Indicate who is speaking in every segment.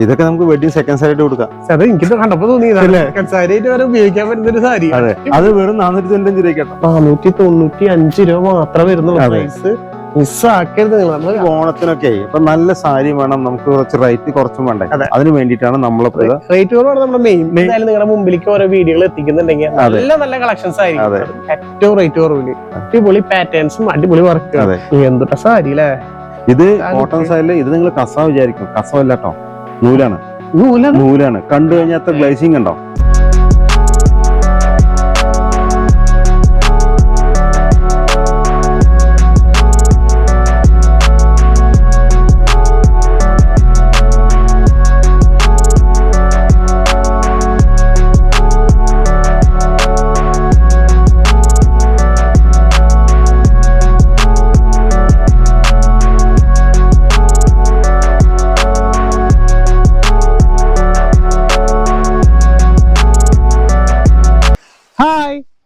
Speaker 1: ഇതൊക്കെ നമുക്ക് wedding second sari കൊടുക്കാം.
Speaker 2: അത് എനിക്ക് കണ്ടപ്പോ തോന്നിയതല്ലേ സാരി ആയിട്ട് വരെ ഉപയോഗിക്കാൻ പറ്റുന്ന ഒരു സാരി.
Speaker 1: അതെ, അത് വെറും 495 രൂപ.
Speaker 2: 495 രൂപ മാത്രമേ വരുന്നുള്ളൂ. പ്രൈസ് മിസ്സാക്കരുത് നിങ്ങൾ. നമ്മൾ
Speaker 1: ഓണത്തിനൊക്കെ ഇപ്പൊ നല്ല സാരി വേണം, നമുക്ക് കുറച്ച് റേറ്റ് കുറച്ചും വേണ്ടേ, അതിന് വേണ്ടിയിട്ടാണ് നമ്മളിപ്പോ
Speaker 2: റേറ്റ് കുറവാണ് നമ്മുടെ മെയിൻ. എന്തായാലും നിങ്ങളുടെ മുമ്പിലേക്ക് ഓരോ വീഡിയോകൾ എത്തിക്കുന്നുണ്ടെങ്കിൽ നല്ല നല്ല കളക്ഷൻസ് ആയിരിക്കും. ഏറ്റവും റേറ്റ് കുറവില് അടിപൊളി പാറ്റേൺസും അടിപൊളി വർക്ക്. എന്തൊക്കെ സാരി അല്ലേ
Speaker 1: ഇത്. കോട്ടൺ സാരില് ഇത് നിങ്ങൾ കസവ് വിചാരിക്കും, കസവല്ല കേട്ടോ, നൂലാണ്. നൂലാണ് കണ്ടു കഴിഞ്ഞാൽ ഗ്ലേസിംഗ് ഉണ്ടോ.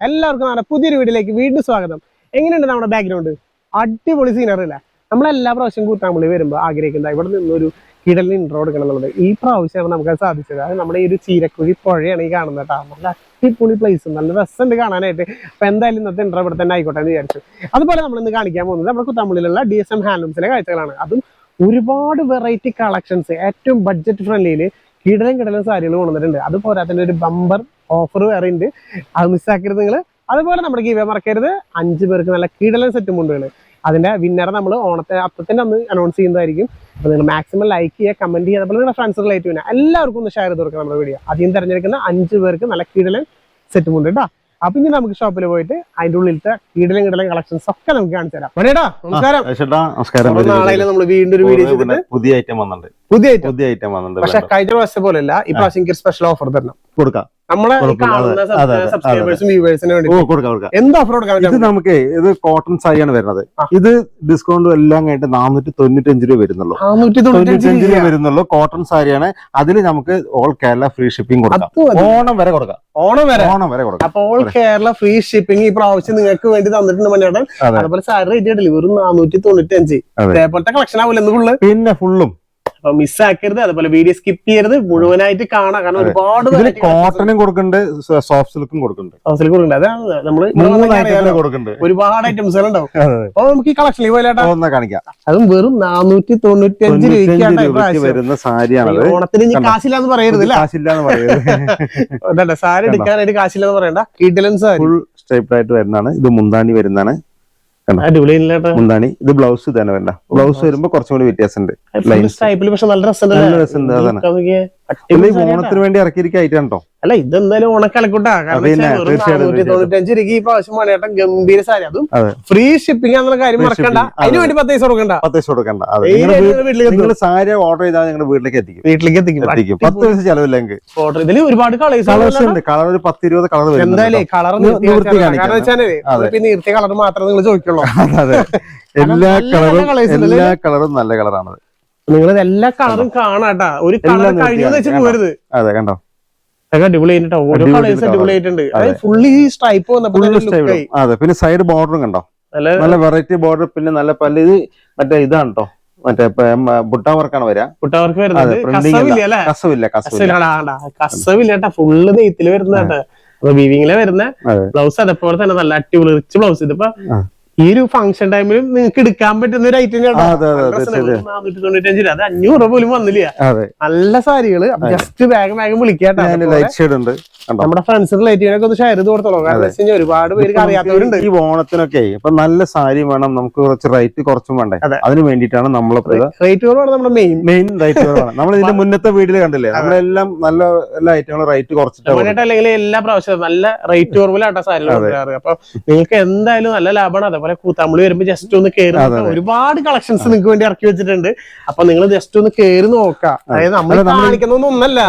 Speaker 2: എല്ലാവർക്കും നമ്മുടെ പുതിയൊരു വീഡിയോയിലേക്ക് വീണ്ടും സ്വാഗതം. എങ്ങനെയുണ്ട് നമ്മുടെ ബാക്ക്ഗ്രൗണ്ട്? അടിപൊളി സീനറി അല്ലേ? നമ്മളെല്ലാ പ്രാവശ്യം കൂത്താമ്പള്ളി വരുമ്പോൾ ആഗ്രഹിക്കുന്നത് ഇവിടെ നിന്നൊരു കിടലിന് ഇൻട്രോ എടുക്കണം എന്നുള്ളത്. ഈ പ്രാവശ്യമാണ് നമുക്ക് സാധിച്ചത്. അത് നമ്മുടെ ഈ ഒരു ചീരക്കുഴി പുഴയാണ് ഈ കാണുന്നത് കേട്ടോ. നല്ല അടിപൊളി പ്ലേസ്, നല്ല രസമുണ്ട് കാണാനായിട്ട്. അപ്പൊ എന്തായാലും ഇന്നത്തെ ഇൻട്രോ ഇവിടെ തന്നെ ആയിക്കോട്ടെ എന്ന് വിചാരിച്ചു. അതുപോലെ നമ്മൾ ഇന്ന് കാണിക്കാൻ പോകുന്നത് നമ്മുടെ കൂത്താമ്പള്ളിയിലുള്ള DSM ഹാൻഡ്ലൂംസിലെ കാഴ്ചകളാണ്. അതും ഒരുപാട് വെറൈറ്റി കളക്ഷൻസ് ഏറ്റവും ബഡ്ജറ്റ് ഫ്രണ്ട്ലിയിൽ കിടലും സാരികൾ കൊണ്ടുവന്നിട്ടുണ്ട്. അതുപോലെ തന്നെ ഒരു ബമ്പർ ഓഫർ വേറെ ഉണ്ട്, അത് മിസ്സാക്കരുത് നിങ്ങൾ. അതുപോലെ നമ്മുടെ ഗീവേ മറക്കരുത്, 5 പേർക്ക് നല്ല കിടലൻ സെറ്റ് മുണ്ടുകൾ. അതിന്റെ വിന്നറെ നമ്മൾ ഓണത്തെ അത്തത്തിന്റെ അന്ന് അനൗൺസ് ചെയ്യുന്നതായിരിക്കും. അപ്പോൾ നിങ്ങൾ മാക്സിമം ലൈക്ക് ചെയ്യുക, കമന്റ് ചെയ്യുക, അതുപോലെ നിങ്ങളുടെ ഫ്രണ്ട്സ് റിലേറ്റീവിനെ എല്ലാവർക്കും ഒന്ന് ഷെയർ ചെയ്ത് കൊടുക്കുക നമ്മുടെ വീഡിയോ. അതിൽ തിരഞ്ഞെടുക്കുന്ന 5 പേർക്ക് നല്ല കിടലൻ സെറ്റ് മുണ്ട് കേട്ടോ. അപ്പൊ ഇനി നമുക്ക് ഷോപ്പിൽ പോയിട്ട് അതിന്റെ ഉള്ളിലത്തെ കിടലൻ കളക്ഷൻസ് ഒക്കെ നമുക്ക് കാണിച്ചു തരാം. നമസ്കാരം. നാളെ നമ്മൾ വീണ്ടും ഒരു വീഡിയോ
Speaker 1: പുതിയ ഐറ്റം വന്നിട്ടുണ്ട്. പുതിയ ഐറ്റം വന്നിട്ടുണ്ട്.
Speaker 2: പക്ഷെ കഴിഞ്ഞ പ്രാവശ്യം പോലെയല്ല, ഈ പ്രാവശ്യം സ്പെഷ്യൽ ഓഫർ തരണം
Speaker 1: കൊടുക്കാം.
Speaker 2: നമ്മളെ സബ്സ്ക്രൈബേഴ്സും വ്യൂവേഴ്സിനും വേണ്ടി എന്താ ഓഫർ കൊടുക്കാൻ?
Speaker 1: ഇത് നമുക്ക് ഇത് കോട്ടൺ സാരിയാണ് വരുന്നത്. ഇത് ഡിസ്കൗണ്ട് എല്ലാം കഴിഞ്ഞിട്ട് 495 രൂപ വരുന്നുള്ളൂ. 495 രൂപ വരുന്നുള്ളൂ. കോട്ടൺ സാരിയാണ്. അതിൽ നമുക്ക് ഓൾ കേരള ഫ്രീ ഷിപ്പിംഗ് കൊടുക്കാം. ഓണം വരെ കൊടുക്കാം. ഓണം വരെ കൊടുക്കാം.
Speaker 2: അപ്പൊ ഓൾ കേരള ഫ്രീ ഷിപ്പിംഗ് ഈ പ്രാവശ്യം നിങ്ങൾക്ക് വേണ്ടി തന്നിട്ടുണ്ട് മണിയേട്ടൻ. അതുപോലെ സാരി റേറ്റ് ആയിട്ടില്ല, വെറും 495. അതേപോലത്തെ കളക്ഷൻ ആവില്ല
Speaker 1: പിന്നെ ഫുള്ളും
Speaker 2: മിസ്സാക്കരുത്. അതുപോലെ വീഡിയോ സ്കിപ്പ് ചെയ്യരുത്, മുഴുവനായിട്ട് കാണാം. കാരണം ഒരുപാട്
Speaker 1: കോട്ടണും കൊടുക്കുന്നുണ്ട്, സോഫ്റ്റ് സിൽക്കും കൊടുക്കുന്നുണ്ട്.
Speaker 2: അതാണ് നമ്മള് ഒരുപാട് ഐറ്റംസുകൾ ഉണ്ടാവും. അപ്പൊ നമുക്ക് ഈ കളക്ഷൻ
Speaker 1: കാണിക്കാം.
Speaker 2: അതും വെറും 495 രൂപയ്ക്ക്
Speaker 1: വരുന്ന സാരിയാണ്.
Speaker 2: ഓണത്തിന് ഇനി കാശില്ലാന്ന് പറയരുത്. സാരി എടുക്കാനായിട്ട് കാശില്ലാന്ന് പറയണ്ട. കിടലൻ സാരി
Speaker 1: ഫുൾ സ്റ്റൈപ്പ് ആയിട്ട് വരുന്നതാണ്. ഇത് മുന്താണി വരുന്നതാണ്.
Speaker 2: മുന്താണി.
Speaker 1: ഇത് ബ്ലൗസ് തന്നെ വരണ്ട. ബ്ലൗസ് വരുമ്പോ കുറച്ചും കൂടി വ്യത്യാസമുണ്ട്.
Speaker 2: പക്ഷെ നല്ല രസമുണ്ട്.
Speaker 1: ഓണത്തിന് വേണ്ടി ഇറക്കിയിരിക്കുക ഐറ്റം കേട്ടോ.
Speaker 2: അല്ല ഇതെന്തായാലും ഓണക്കലക്കൂട്ടാ. ഈ പ്രാവശ്യം മണിയേട്ടൻ ഗംഭീര സാരി, അതും ഫ്രീ ഷിപ്പിംഗ് ആണെന്നുള്ള കാര്യം മറക്കണ്ട. അതിന് വേണ്ടി 10 പൈസ കൊടുക്കണ്ട.
Speaker 1: നിങ്ങൾ സാരി ഓർഡർ ചെയ്താൽ നിങ്ങളുടെ വീട്ടിലേക്ക് എത്തിക്കും. 10 പൈസ ചെലവില്ലെങ്കിൽ.
Speaker 2: ഇതിൽ ഒരുപാട് കളേഴ്സ് ഉണ്ട്.
Speaker 1: കളർ ഒരു 10-20 കളർ.
Speaker 2: എന്തായാലും കളർ നിർത്തിയ കളർ മാത്രമേ നിങ്ങൾ ചോദിക്കുള്ളൂ.
Speaker 1: എല്ലാ കളറും നല്ല കളറാണ്.
Speaker 2: നിങ്ങൾ എല്ലാ കളറും കാണാട്ടാ. ഒരു കളർ കഴിഞ്ഞു വെച്ച് പോരുത്.
Speaker 1: അതെ കണ്ടോ,
Speaker 2: അടിപൊളിയായിട്ടോ. ഓരോ കളേഴ്സ് അടിപൊളിയായിട്ടുണ്ട്. ഫുള്ളി സ്ട്രൈപ്പ് വന്നപ്പോ.
Speaker 1: അതെ, പിന്നെ സൈഡ് ബോർഡറും കണ്ടോ, നല്ല വെറൈറ്റി ബോർഡർ. പിന്നെ നല്ല പല്ല്. ഇത് മറ്റേ ഇതാണ് കേട്ടോ, മറ്റേ ബുട്ട വർക്കാണ് വരിക.
Speaker 2: ബുട്ട വർക്ക് വരുന്നത് കസവില്ല. ഫുള്ള് നെയ്ത്തില് വരുന്നേട്ടാ. വീവിങ്ങില് വരുന്ന ബ്ലൗസ്. അതേപോലെ തന്നെ നല്ല അടിപൊളി റിച്ച് ബ്ലൗസ്. ഇതിപ്പോ ഈ ഒരു ഫംഗ്ഷൻ ടൈമിലും നിങ്ങൾക്ക് എടുക്കാൻ പറ്റുന്ന ഒരു ഐറ്റം. 495 അത് 500 രൂപ പോലും വന്നില്ല. നല്ല സാരികള്. ജസ്റ്റ് വേഗം വിളിക്കാട്ടോ. നമ്മുടെ ഫ്രണ്ട്സ് റിലേറ്റീവിനൊക്കെ ഒന്ന് ഷെയർ ചെയ്ത് കൊടുത്തോളൂ. കാരണം ഒരുപാട് പേർക്ക് അറിയാത്തവരുണ്ട്.
Speaker 1: ഈ ഓണത്തിനൊക്കെ ഇപ്പൊ നല്ല സാരി വേണം, നമുക്ക് കുറച്ച് റേറ്റ് കുറച്ചും വേണ്ടേ, അതിന് വേണ്ടിയിട്ടാണ് നമ്മൾ
Speaker 2: റേറ്റ് കുറവാണ് നമ്മുടെ മെയിൻ
Speaker 1: റേറ്റ് കുറവാണ്. നമ്മൾ ഇതിന്റെ മുന്നത്തെ വീഡിയോയിൽ കണ്ടില്ലേ, നമ്മളെല്ലാം നല്ല എല്ലാ ഐറ്റങ്ങളും റേറ്റ് കുറച്ചിട്ട്
Speaker 2: അല്ലെങ്കിൽ എല്ലാ പ്രാവശ്യവും നല്ല റേറ്റ് കുറവിലാട്ടോ സാരി. അപ്പൊ നിങ്ങൾക്ക് എന്തായാലും നല്ല ലാഭമാണ്. അതേപോലെ കൂത്താമ്പളി വരുമ്പോ ജസ്റ്റ് ഒന്ന് കയറി ഒരുപാട് കളക്ഷൻസ് നിങ്ങൾക്ക് വേണ്ടി ഇറക്കി വെച്ചിട്ടുണ്ട്. അപ്പൊ നിങ്ങൾ ജസ്റ്റ് ഒന്ന് കയറി നോക്കാം. അതായത് നമ്മൾ കാണിക്കുന്നൊന്നല്ല.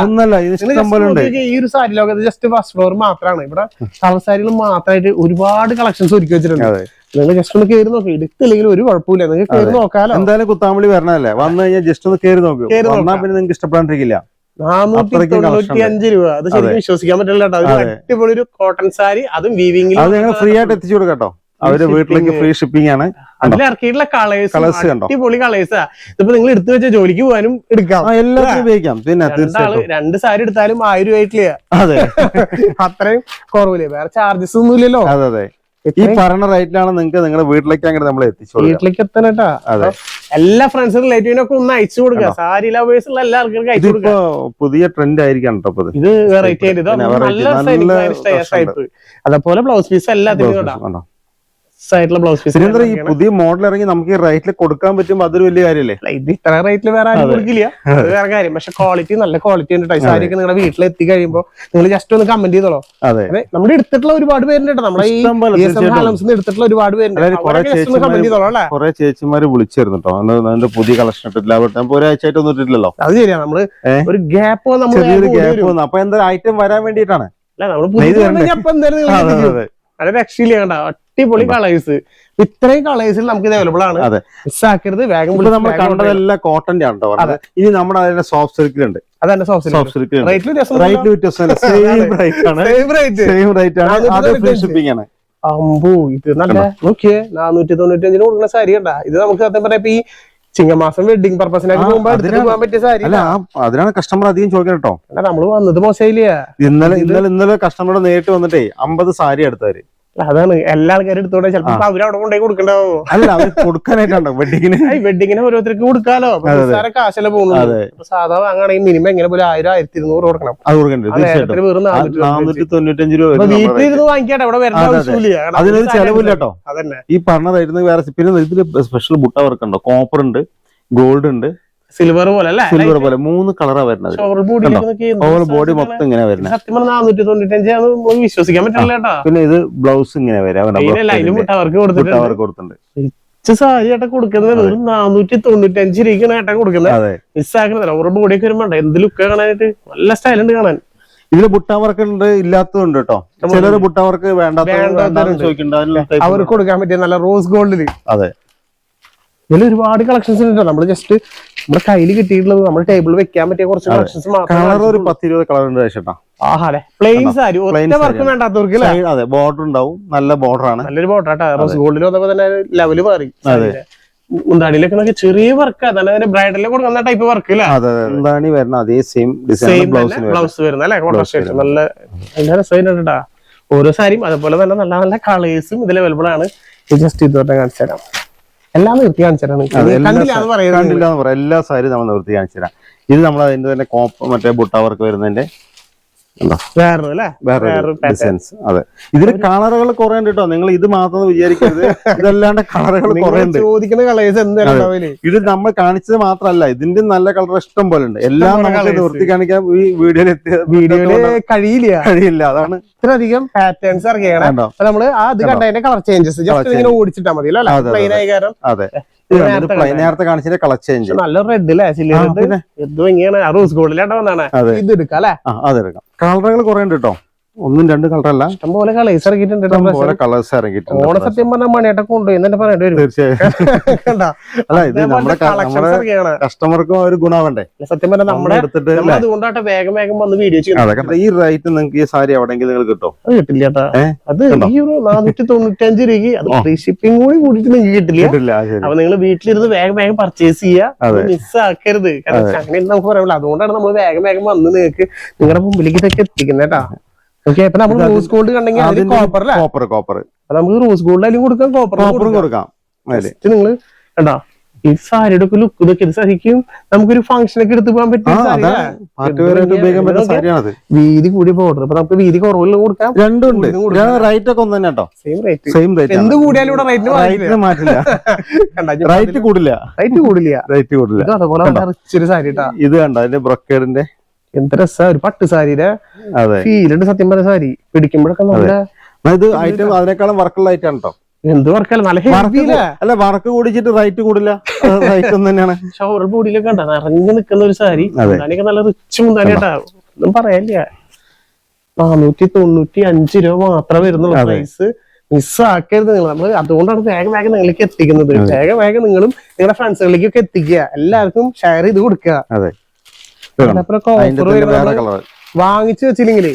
Speaker 2: ഈ ഒരു സാരി ലോകത്ത് ജസ്റ്റ് ഫസ്റ്റ് ഫ്ലോർ മാത്രമാണ്. ഇവിടെ കളർ സാരികൾ മാത്രമായിട്ട് ഒരുപാട് കളക്ഷൻസ് ഒരുക്കി വെച്ചിട്ടുണ്ട്. നിങ്ങൾ ജസ്റ്റ് ഒന്ന് കയറി നോക്കി. എടുത്തില്ലെങ്കിൽ ഒരു കുഴപ്പമില്ല, നിങ്ങൾക്ക് കയറി നോക്കാലോ.
Speaker 1: എന്തായാലും കുത്താമ്പളി വരണല്ലേ, വന്നു കഴിഞ്ഞാൽ ജസ്റ്റ് ഒന്ന് കയറി നോക്കും. പിന്നെ നിങ്ങൾക്ക് ഇഷ്ടപ്പെടാണ്ടിരിക്കില്ല.
Speaker 2: 495 രൂപ. അത് ശരിക്കും വിശ്വസിക്കാൻ പറ്റില്ല കേട്ടോ. അടിപൊളി ഒരു കോട്ടൺ സാരി, അതും വീവിംഗിൽ
Speaker 1: ഫ്രീ ആയിട്ട് എത്തിച്ചു കൊടുക്കാം കേട്ടോ. അവര് വീട്ടിലേക്ക് ഫ്രീ ഷിപ്പിംഗ് ആണ്.
Speaker 2: അതിൽ ഇറക്കിയിട്ടുള്ള
Speaker 1: കളേഴ്സ് കണ്ടോ,
Speaker 2: അടിപൊളി കളേഴ്സാ. ഇതിപ്പോ നിങ്ങൾ എടുത്തു വെച്ച ജോലിക്ക് പോകാനും എടുക്കാം,
Speaker 1: എല്ലാത്തിനും ഉപയോഗിക്കാം. പിന്നെ തീർച്ചയായിട്ടും
Speaker 2: 2 സാരി എടുത്താലും 1000 രൂപയായിട്ടില്ല.
Speaker 1: അതെ,
Speaker 2: അത്രയും കുറവില്ലേ, വേറെ ചാർജസ് ഒന്നും ഇല്ലല്ലോ.
Speaker 1: അതെ അതെ, ഈ പറയുന്ന റേറ്റിലാണ് നിങ്ങൾക്ക് നിങ്ങളുടെ വീട്ടിലേക്ക് അങ്ങനെ നമ്മൾ എത്തിച്ചു
Speaker 2: വീട്ടിലേക്ക് എത്താനട്ടാ.
Speaker 1: അതെ,
Speaker 2: എല്ലാ ഫ്രണ്ട്സും റിലേറ്റീവിനൊക്കെ ഒന്ന് അയച്ചു കൊടുക്കുക. സാരി ലവേഴ്സ് ഉള്ള എല്ലാവർക്കും അയച്ചു കൊടുക്കുക.
Speaker 1: പുതിയ ട്രെൻഡ് ആയിരിക്കണം കേട്ടോ
Speaker 2: ഇത് വെറൈറ്റി ആയിട്ട് അതേപോലെ ബ്ലൗസ് പീസ് എല്ലാത്തിനും ആയിട്ടുള്ള ബ്ലൗസ് പീസ്.
Speaker 1: ഈ പുതിയ മോഡൽ ഇറങ്ങി നമുക്ക് ഈ റേറ്റിൽ കൊടുക്കാൻ പറ്റുമ്പോ അതൊരു വലിയ കാര്യമല്ലേ.
Speaker 2: ഇത് ഇത്ര റേറ്റിൽ വേറെ ആരും കൊടുക്കില്ല, അത് വേറെ കാര്യം. പക്ഷെ ക്വാളിറ്റി നല്ല ക്വാളിറ്റി ഉണ്ട്. സാരി ഒക്കെ നിങ്ങളുടെ വീട്ടിൽ എത്തി കഴിയുമ്പോൾ നിങ്ങൾ ജസ്റ്റ് ഒന്ന് കമന്റ് ചെയ്തോളൂ.
Speaker 1: അതെ,
Speaker 2: നമ്മുടെ എടുത്തിട്ടുള്ള ഒരുപാട് പേരുണ്ട് കേട്ടോ, നമ്മുടെ ഈ എടുത്തിട്ടുള്ള ഒരുപാട് പേരുണ്ട്.
Speaker 1: കുറെ ചേച്ചിമാര് വിളിച്ചിരുന്നു കേട്ടോ, അതിന്റെ പുതിയ കളക്ഷൻ ഇട്ടിട്ടില്ല, ഒരാഴ്ച ആയിട്ടൊന്നും ഇട്ടിട്ടില്ലല്ലോ.
Speaker 2: അത് ശരിയാ, നമ്മള് ഒരു ഗ്യാപ്പ്
Speaker 1: അപ്പൊ എന്തായാലും ഐറ്റം വരാൻ വേണ്ടിട്ടാണ്.
Speaker 2: അത് രക്ഷയില്ല കണ്ട, അടിപൊളി കളേഴ്സ്. ഇത്രയും കളേഴ്സിൽ നമുക്ക് ഇത് അവൈലബിൾ ആണ്. മിസ്സാക്കരുത്, വേഗം.
Speaker 1: നമ്മൾ കണ്ടതെല്ലാം കോട്ടന്റെ ആണ് കേട്ടോ. ഇനി നമ്മുടെ അതിന്റെ സോഫ്റ്റ് സിൽക്കിൽ ഉണ്ട്.
Speaker 2: അതന്നെ സോഫ്റ്റ് സിൽക്ക്.
Speaker 1: റേറ്റ് വ്യത്യാസമല്ല, സെയിം റേറ്റ് ആണ്. ഫ്രീ ഷിപ്പിംഗ് ആണ്.
Speaker 2: അമ്പോ, ഇത് നല്ല നോക്കിയേ, 495 കൊടുക്കുന്ന സാരി കണ്ടാ. ഇത് നമുക്ക് സത്യം പറയാ ഈ ചിങ്ങമാസം വെഡിങ് പർപ്പസിനൊക്കെ പോകുമ്പോ എടുത്തിട്ട് പോകാൻ പറ്റിയ സാരി.
Speaker 1: അതിനാണ് കസ്റ്റമർ അധികം ചോദിക്കണം കേട്ടോ.
Speaker 2: നമ്മള് വന്നത് മോശമില്ല.
Speaker 1: ഇന്നലെ കസ്റ്റമർ നേരിട്ട് വന്നിട്ടേ 50 സാരി എടുത്തവര്.
Speaker 2: അതാണ് എല്ലാ ആൾക്കാരും എടുത്തോടെ ചിലപ്പോ അവരവിടെ കൊണ്ടേ കൊടുക്കണ്ടാവോ.
Speaker 1: അല്ല, അവർ കൊടുക്കാനായിട്ടാണോ
Speaker 2: വെഡിങ്ങിന് ഓരോരുത്തർക്ക് കൊടുക്കാലോ. കാശല്ല പോകുന്നത്. സാധാ വാങ്ങാണെങ്കിൽ മിനിമം എങ്ങനെ പോലെ 1000, 1200 കൊടുക്കണം.
Speaker 1: വെറും 495 രൂപ.
Speaker 2: വീട്ടിലിരുന്ന് വാങ്ങിക്കാട്ടെ, അവിടെ വരേണ്ട ആവശ്യമില്ല.
Speaker 1: അതിനൊരു ചെലവില്ല കേട്ടോ.
Speaker 2: അതന്നെ
Speaker 1: ഈ പറഞ്ഞതായിരുന്നു. വേറെ പിന്നെ ഇതില് സ്പെഷ്യൽ ബുട്ട വർക്ക് ഉണ്ടോ, കോപ്പർ ഉണ്ട്, ഗോൾഡ് ഉണ്ട്,
Speaker 2: സിൽവർ പോലെ അല്ലേ,
Speaker 1: സിൽവർ പോലെ 3 കളറാ വരുന്നത്. ബോഡി മൊത്തം ഇങ്ങനെ വരുന്നത്.
Speaker 2: സത്യം പറഞ്ഞാൽ 495 വിശ്വസിക്കാൻ പറ്റില്ല കേട്ടോ.
Speaker 1: പിന്നെ ഇത് ബ്ലൗസ് ഇങ്ങനെ വരാം,
Speaker 2: അവർക്ക് കൊടുത്തിട്ടുണ്ട്. സാരി ഏട്ടൻ കൊടുക്കുന്നത് 495 രൂപയ്ക്കാണ് ഏട്ടൻ കൊടുക്കുന്നത്. മിസ്സാക്കുന്നത് അവരുടെ ബോഡിയൊക്കെ വരുമ്പോ എന്ത് ലുക്ക് കാണാനായിട്ട് നല്ല സ്റ്റൈലുണ്ട് കാണാൻ.
Speaker 1: ഇതില് ബുട്ട വർക്ക് ഉണ്ട്, ഇല്ലാത്തതുണ്ട് കേട്ടോ. ചിലര് ബുട്ട വർക്ക് വേണ്ടാത്ത
Speaker 2: അവർക്ക് കൊടുക്കാൻ പറ്റിയ നല്ല റോസ് ഗോൾഡില്.
Speaker 1: അതെ,
Speaker 2: ഇതിൽ ഒരുപാട് കളക്ഷൻസ് ഉണ്ട്. നമ്മള് ജസ്റ്റ് നമ്മുടെ കയ്യിൽ കിട്ടിയിട്ടുള്ളത് നമ്മുടെ ടേബിളിൽ വെക്കാൻ പറ്റിയ കുറച്ച് കളക്ഷൻസ്
Speaker 1: മാത്രം. ഒരു 10-20 കളർ ഉണ്ട് ചേട്ടാ.
Speaker 2: ആഹാലെ, പ്ലെയിൻ സാരി, ഒറ്റ വർക്ക് വേണ്ടാത്തവർക്ക്.
Speaker 1: അതെ, ബോർഡർ ഉണ്ടാവും, നല്ല ബോർഡർ ആണ്,
Speaker 2: നല്ലൊരു ബോർഡർ ആട്ടോ. റോസ് ഗോൾഡിൽ വന്നപ്പോ തന്നെ ലെവല് മാറി. മുന്താണിയിലൊക്കെ ചെറിയ വർക്ക്, അതാണ് ബ്രൈഡലിൽ കൊടുക്കുന്ന ടൈപ്പ് വർക്ക് അല്ലേ.
Speaker 1: മുന്താണി വരുന്ന അതേ സെയിം
Speaker 2: ബ്ലൗസ് വരുന്ന അല്ലെ, കോൺട്രാസ്റ്റ് നല്ല രസമായിട്ടാ ഓരോ സാരിയും. അതുപോലെ തന്നെ നല്ല നല്ല കളേഴ്സും ഇതിൽ അവൈലബിൾ ആണ്. ജസ്റ്റ് ഇതോട്ടെ കാണിച്ചു തരാം. എല്ലാം നിർത്തി കാണിച്ചു തരാം.
Speaker 1: എല്ലാ സാരി നമ്മൾ നിർത്തി കാണിച്ചു തരാം. ഇത് നമ്മൾ അതിന്റെ തന്നെ മറ്റേ ബുട്ട വർക്ക് വരുന്നതിന്റെ ഡിസൈൻസ്. അതെ, ഇതില് കളറുകൾ കുറെ ഉണ്ട് കേട്ടോ. നിങ്ങൾ ഇത് മാത്രം വിചാരിക്കരുത്, ഇതല്ലാണ്ട് കളറുകൾ കുറെ ഉണ്ട്.
Speaker 2: ചോദിക്കുന്ന കളേഴ്സ് എന്തായാലും
Speaker 1: ഇത് നമ്മൾ കാണിച്ചത് മാത്രമല്ല, ഇതിന്റെ നല്ല കളർ ഇഷ്ടം പോലെ ഉണ്ട്. എല്ലാം നമുക്ക് നിർത്തി കാണിക്കാൻ ഈ വീഡിയോയില് കഴിയില്ല. അതാണ്
Speaker 2: ഇത്രയധികം പാറ്റേൺസ് ഇറങ്ങിയാണ്. നമ്മള് അത് കണ്ടതിന്റെ കളർ ചേഞ്ചസ് ജസ്റ്റ് ഇങ്ങനെ ഓടിച്ചിട്ടാ മതി.
Speaker 1: അതെ, നേരത്തെ കാണിച്ചതിന്റെ കളർ ചേഞ്ച്
Speaker 2: നല്ല റെഡ് അല്ലേ, ഇങ്ങനെ റോസ് ഗോൾഡിലായിട്ട് വന്നാണ്. ഇത് എടുക്കാം അല്ലെ,
Speaker 1: അതെടുക്കാം. കളറുകൾ കുറെ ഉണ്ട് കേട്ടോ, 1-2 കളറല്ല,
Speaker 2: ഇഷ്ടംപോലെ കളേഴ്സ് ഇറങ്ങിയിട്ടുണ്ട്.
Speaker 1: കളേഴ്സ് ഇറങ്ങിയിട്ടുണ്ട്.
Speaker 2: ഓണ സത്യം പറഞ്ഞാൽ മണിയായിട്ട് കൊണ്ടുപോയി തന്നെ പറയേണ്ടി വരും.
Speaker 1: തീർച്ചയായും. അല്ല, ഇത് നമ്മുടെ കസ്റ്റമർക്കും ഒരു ഗുണാവണ്ടേ.
Speaker 2: സത്യം പറഞ്ഞാൽ നമ്മുടെ അതുകൊണ്ടാട്ടെ വേഗം വന്ന് വീഡിയോ
Speaker 1: ചെയ്യും. ഈ റേറ്റ് നിങ്ങൾക്ക് ഈ സാരി എവിടെയെങ്കിലും നിങ്ങൾ കിട്ടോ?
Speaker 2: അത് കിട്ടില്ല കേട്ടോ. അത് ഈ 495 രൂപയ്ക്ക് അത് ഫ്രീ ഷിപ്പിംഗ് കൂടി കൂടിയിട്ട് നിങ്ങൾക്ക് കിട്ടില്ല. അപ്പൊ നിങ്ങൾ വീട്ടിലിരുന്ന് വേഗം പർച്ചേസ് ചെയ്യുക, മിസ് ആക്കരുത്. അങ്ങനെ നമുക്ക് പറയാമല്ലോ. അതുകൊണ്ടാണ് നമ്മൾ വേഗം വന്ന് നിങ്ങൾക്ക് നിങ്ങളുടെ മുമ്പിലേക്ക് ഇതൊക്കെ എത്തിക്കുന്നത് കേട്ടോ. നമ്മൾ റോസ് ഗോൾഡ് കണ്ടെങ്കിൽ
Speaker 1: കോപ്പർ
Speaker 2: നമുക്ക് റോസ് ഗോൾഡ് അതിലും കൊടുക്കാം, കോപ്പറും കൊടുക്കാം. നിങ്ങള് കണ്ടാ ഈ സാരിയുടെ ഒക്കെ ലുക്ക് ഇതൊക്കെ ശരിക്കും നമുക്കൊരു ഫംഗ്ഷനൊക്കെ എടുത്ത് പോകാൻ പറ്റും. വീതി കൂടിയ ബോർഡർ, ഇപ്പൊ നമുക്ക് വീതി കുറവില്ല കൊടുക്കാം.
Speaker 1: രണ്ടുണ്ട്, റേറ്റ് ഒക്കെ ഒന്ന് തന്നെ കേട്ടോ. Same rate.
Speaker 2: എന്ത് കൂടിയാലും ഇവിടെ
Speaker 1: റേറ്റിന് മാറ്റില്ല. റേറ്റ് കൂടില്ല.
Speaker 2: അതുപോലെ റിച്ചൊരു സാരി കേട്ടാ.
Speaker 1: ഇത് കണ്ട അതിന്റെ ബ്രൊക്കേഡിന്റെ
Speaker 2: എന്ത് രസാ, ഒരു പട്ട് സാരിയുടെ ഫീലുണ്ട്. സത്യം പറഞ്ഞ സാരി പിടിക്കുമ്പോഴൊക്കെ നല്ല
Speaker 1: ഇത് ഐറ്റം അതിനേക്കാളും വർക്കുള്ള ഐറ്റം ആണ് കേട്ടോ.
Speaker 2: എന്ത് വർക്കല്ല, നല്ല
Speaker 1: അല്ല വർക്ക് കൂടിച്ചിട്ട് റേറ്റ് കൂടില്ല, റേറ്റ് ഒന്നും തന്നെയാണ്.
Speaker 2: ഷോറൽ ബോഡിയിലൊക്കെ ഉണ്ടാ നിറഞ്ഞു നിൽക്കുന്ന ഒരു സാരി, മുന്താനിയൊക്കെ നല്ല റിച്ച് മുന്താനിട്ടാ, ഒന്നും പറയാനില്ല. 495 രൂപ മാത്രമേ വരുന്നുള്ളൂ പ്രൈസ്. മിസ്സാക്കരുത് നിങ്ങൾ. നമ്മൾ അതുകൊണ്ടാണ് വേഗം നിങ്ങളിലേക്ക് എത്തിക്കുന്നത്. വേഗം നിങ്ങളും നിങ്ങളുടെ ഫ്രണ്ട്സുകളിലേക്കൊക്കെ എത്തിക്കുക, എല്ലാവർക്കും ഷെയർ ചെയ്ത് കൊടുക്കുക. വാങ്ങിച്ചു വെച്ചില്ലെങ്കിലേ